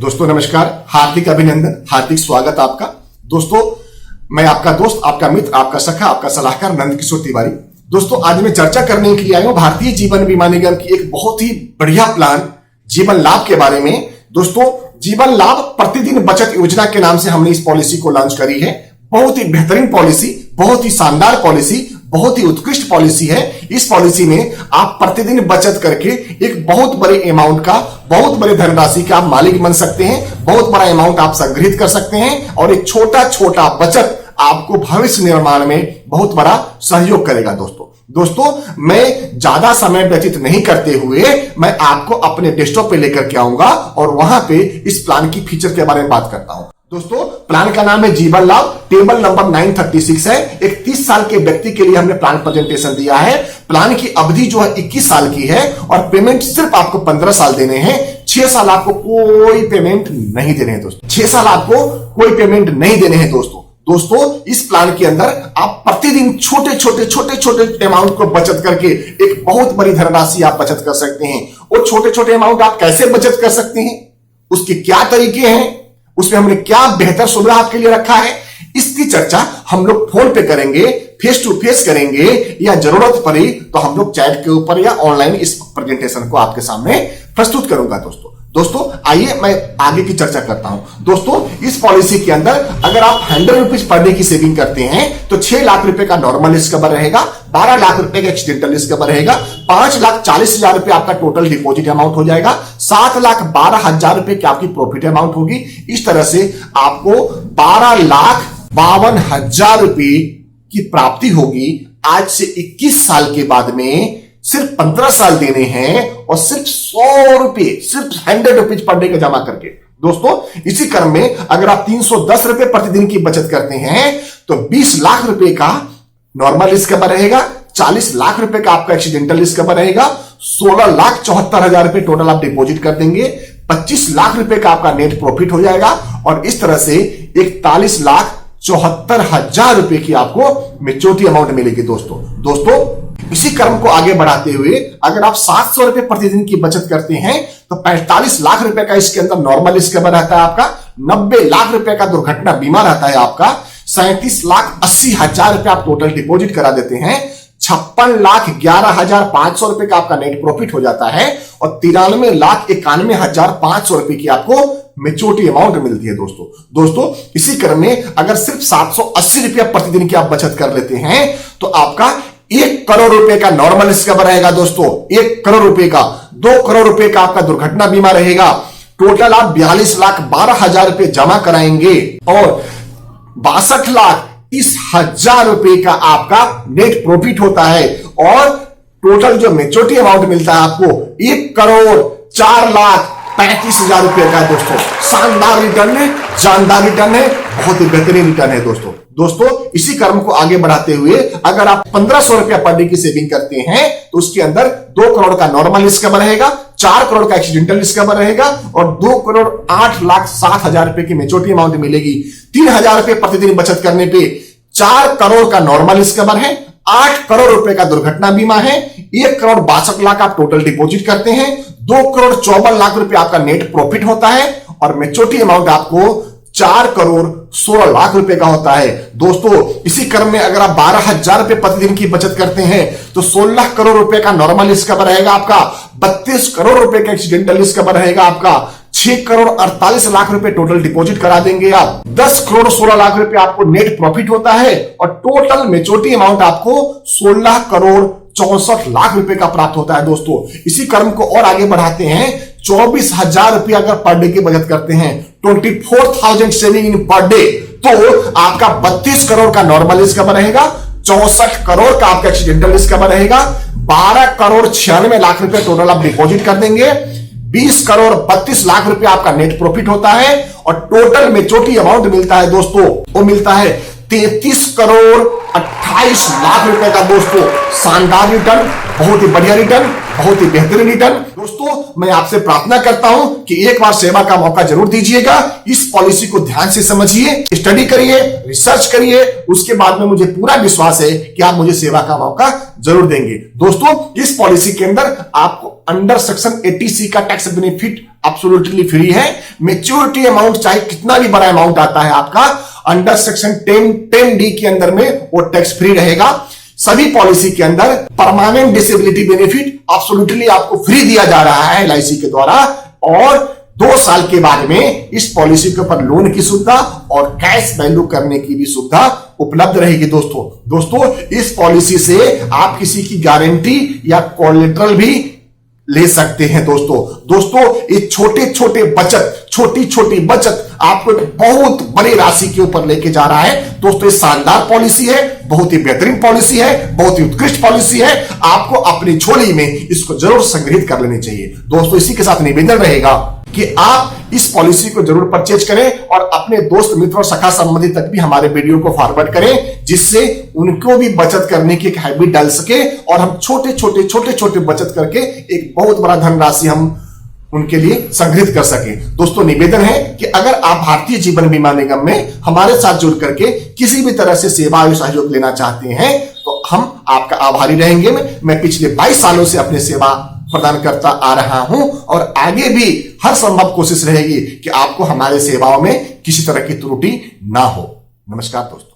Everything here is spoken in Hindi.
दोस्तों नमस्कार, हार्दिक अभिनंदन, हार्दिक स्वागत आपका। दोस्तों मैं आपका दोस्त, आपका मित्र, आपका सखा, आपका सलाहकार नंद किशोर तिवारी। दोस्तों आज मैं चर्चा करने के लिए आया हूं भारतीय जीवन बीमा निगम की एक बहुत ही बढ़िया प्लान जीवन लाभ के बारे में। दोस्तों जीवन लाभ प्रतिदिन बचत योजना के नाम से हमने इस पॉलिसी को लॉन्च करी है। बहुत ही बेहतरीन पॉलिसी, बहुत ही शानदार पॉलिसी, बहुत ही उत्कृष्ट पॉलिसी है। इस पॉलिसी में आप प्रतिदिन बचत करके एक बहुत बड़े अमाउंट का, बहुत बड़े धनराशि का आप मालिक बन सकते हैं। बहुत बड़ा अमाउंट आप संग्रहित कर सकते हैं और एक छोटा छोटा बचत आपको भविष्य निर्माण में बहुत बड़ा सहयोग करेगा। दोस्तों मैं ज्यादा समय व्यतीत नहीं करते हुए मैं आपको अपने डेस्कटॉप पे लेकर के आऊंगा और वहां पे इस प्लान की फीचर के बारे में बात करता हूं। दोस्तों प्लान का नाम है जीवन लाभ, टेबल नंबर 936 है। एक 30 साल के व्यक्ति के लिए हमने प्लान प्रेजेंटेशन दिया है। प्लान की अवधि जो है 21 साल की है और पेमेंट सिर्फ आपको 15 साल देने हैं। 6 साल आपको कोई पेमेंट नहीं देने हैं दोस्तों। 6 साल आपको कोई पेमेंट नहीं देने हैं दोस्तों इस प्लान के अंदर आप प्रतिदिन छोटे छोटे अमाउंट को बचत करके एक बहुत बड़ी धनराशि आप बचत कर सकते हैं। और छोटे छोटे अमाउंट आप कैसे बचत कर सकते हैं, उसके क्या तरीके हैं, उसमें हमने क्या बेहतर सुविधा आपके लिए रखा है, इसकी चर्चा हम लोग फोन पे करेंगे, फेस टू फेस करेंगे, या जरूरत पड़ी तो हम लोग चैट के ऊपर या ऑनलाइन इस प्रेजेंटेशन को आपके सामने प्रस्तुत करूंगा। दोस्तों आइए मैं आगे की चर्चा करता हूं। दोस्तों इस पॉलिसी के अंदर अगर आप 100 रुपीज पर डे की सेविंग करते हैं तो 6 लाख रुपए का नॉर्मल रिस्क कवर रहेगा, 12 लाख रुपए का एक्सीडेंटल रिस्क कवर रहेगा, 5,40,000 रुपए आपका टोटल डिपॉजिट अमाउंट हो जाएगा, 7,12,000 रुपए की आपकी प्रॉफिट अमाउंट होगी। इस तरह से आपको 12,52,000 रुपए की प्राप्ति होगी। आज से 21 साल के बाद में सिर्फ 15 साल देने हैं और सिर्फ 100 रुपए, सिर्फ 100 रुपीज पर डे का जमा करके। दोस्तों इसी क्रम में अगर आप 310 रुपए प्रतिदिन की बचत करते हैं तो 20 लाख रुपए का नॉर्मल रिस्क कवर रहेगा, 40 लाख रुपए का आपका एक्सीडेंटल रिस्क कवर रहेगा, 16,74,000 रुपए टोटल आप डिपॉजिट कर देंगे, 25 लाख रुपए का आपका नेट प्रॉफिट हो जाएगा और इस तरह से 41,74,000 रुपए की आपको मैच्योरिटी अमाउंट मिलेगी। दोस्तों इसी क्रम को आगे बढ़ाते हुए अगर आप 700 रुपए प्रतिदिन की बचत करते हैं तो 45 लाख रुपए का इसके अंदर नॉर्मल रिस्क कवर रहता है आपका, 90 लाख रुपए का दुर्घटना बीमा रहता है आपका, 37,80,000 रुपए आप टोटल डिपॉजिट करा देते हैं, 56,11,500 रुपए का आपका नेट प्रॉफिट हो जाता है और 93,91,500 रुपए की आपको मैच्योरिटी अमाउंट मिलती है। दोस्तों इसी क्रम में अगर सिर्फ 780 रुपया प्रतिदिन की आप बचत कर लेते हैं तो आपका 1 करोड़ रुपए का नॉर्मल रिस्क कवर रहेगा। दोस्तों 1 करोड़ रुपए का, 2 करोड़ रुपए का आपका दुर्घटना बीमा रहेगा। टोटल आप 42,12,000 रुपए जमा कराएंगे और 62,30,000 रुपए का आपका नेट प्रॉफिट होता है और टोटल जो मैच्योरिटी अमाउंट मिलता है आपको 1,04,35,000 रुपए का। दोस्तों शानदार रिटर्न है, शानदार रिटर्न है, बहुत ही बेहतरीन रिटर्न है। दोस्तों इसी क्रम को आगे बढ़ाते हुए अगर आप 1,500 रुपया पर डे की सेविंग करते हैं तो उसके अंदर 2 करोड़ का नॉर्मल रिस्क कवर रहेगा, 4 करोड़ का एक्सीडेंटल रिस्क कवर रहेगा और 2,08,07,000 रुपए की मैच्योरिटी अमाउंट मिलेगी। 3,000 रुपए प्रतिदिन बचत करने पे 4 करोड़ का नॉर्मल रिस्क कवर है, 8 करोड़ रुपए का दुर्घटना बीमा है, 1,62,00,000 आप टोटल डिपॉजिट करते हैं, 2,54,00,000 रुपए आपका नेट प्रॉफिट होता है और मैच्योरिटी अमाउंट आपको 4,16,00,000 रुपए का होता है। दोस्तों इसी क्रम में अगर आप 12,000 रुपए प्रतिदिन की बचत करते हैं तो 16 करोड़ रुपए का नॉर्मल रिस्क कवर रहेगा आपका, 32 करोड़ रुपए का एक्सीडेंटल रिस्क कवर रहेगा आपका, 6,48,00,000 रुपए टोटल डिपॉजिट करा देंगे आप, 10,16,00,000 रुपए आपको नेट प्रॉफिट होता है और टोटल मैच्योरिटी अमाउंट आपको 16,64,00,000 रुपए का प्राप्त होता है। दोस्तों इसी क्रम को और आगे बढ़ाते हैं, 24,000 रुपए अगर पर डे की बचत करते हैं, 24,000 सेविंग इन पर डे, तो आपका 32 करोड़ का नॉर्मल रिस्क कवर रहेगा, 64 करोड़ का आपका एक्सीडेंटल रिस्क कवर रहेगा, 12,96,00,000 रुपए टोटल आप डिपॉजिट कर देंगे, 20,32,00,000 रुपए आपका नेट प्रॉफिट होता है और टोटल मैच्योरिटी अमाउंट मिलता है दोस्तों, वो मिलता है 33,28,00,000 रुपए का। दोस्तों शानदार रिटर्न, बहुत ही बढ़िया रिटर्न, बहुत ही बेहतरीन रिटर्न। दोस्तों मैं आपसे प्रार्थना करता हूं कि एक बार सेवा का मौका जरूर दीजिएगा। इस पॉलिसी को ध्यान से समझिए, स्टडी करिए, रिसर्च करिए, उसके बाद में मुझे पूरा विश्वास है कि आप मुझे सेवा का मौका जरूर देंगे। दोस्तों इस पॉलिसी के अंदर आपको अंडर सेक्शन 80C का टैक्स बेनिफिट एब्सोल्युटली फ्री है। मैच्योरिटी अमाउंट चाहे कितना भी बड़ा अमाउंट आता है आपका, अंडर सेक्शन 10D के अंदर में वो टैक्स फ्री रहेगा। सभी पॉलिसी के अंदर परमानेंट डिसेबिलिटी बेनिफिट एब्सोल्युटली आपको फ्री दिया जा रहा है LIC के द्वारा, और 2 साल के बाद में इस पॉलिसी के ऊपर लोन की सुविधा और कैश वैल्यू करने की भी सुविधा उपलब्ध रहेगी। दोस्तों इस पॉलिसी से आप किसी की गारंटी या कोलेटरल भी ले सकते हैं। दोस्तों ये छोटी छोटी बचत आपको एक बहुत बड़ी राशि के ऊपर लेके जा रहा है। दोस्तों ये शानदार पॉलिसी है, बहुत ही बेहतरीन पॉलिसी है, बहुत ही उत्कृष्ट पॉलिसी है। आपको अपनी झोली में इसको जरूर संग्रहित कर लेनी चाहिए। दोस्तों इसी के साथ निवेदन रहेगा कि आप इस पॉलिसी को जरूर परचेज करें और अपने दोस्त मित्र और सखा संबंधी तक भी हमारे वीडियो को फॉरवर्ड करें, जिससे उनको भी बचत करने की एक हैबिट डाल सके और हम छोटे बचत करके एक बहुत बड़ा धनराशि हम उनके लिए संग्रहित कर सके। दोस्तों निवेदन है कि अगर आप भारतीय जीवन बीमा निगम में हमारे साथ जुड़ करके किसी भी तरह से सेवा और सहयोग लेना चाहते हैं तो हम आपका आभारी रहेंगे। मैं पिछले 22 सालों से अपनी सेवा प्रदान करता आ रहा हूं और आगे भी हर संभव कोशिश रहेगी कि आपको हमारे सेवाओं में किसी तरह की त्रुटि ना हो। नमस्कार दोस्तों।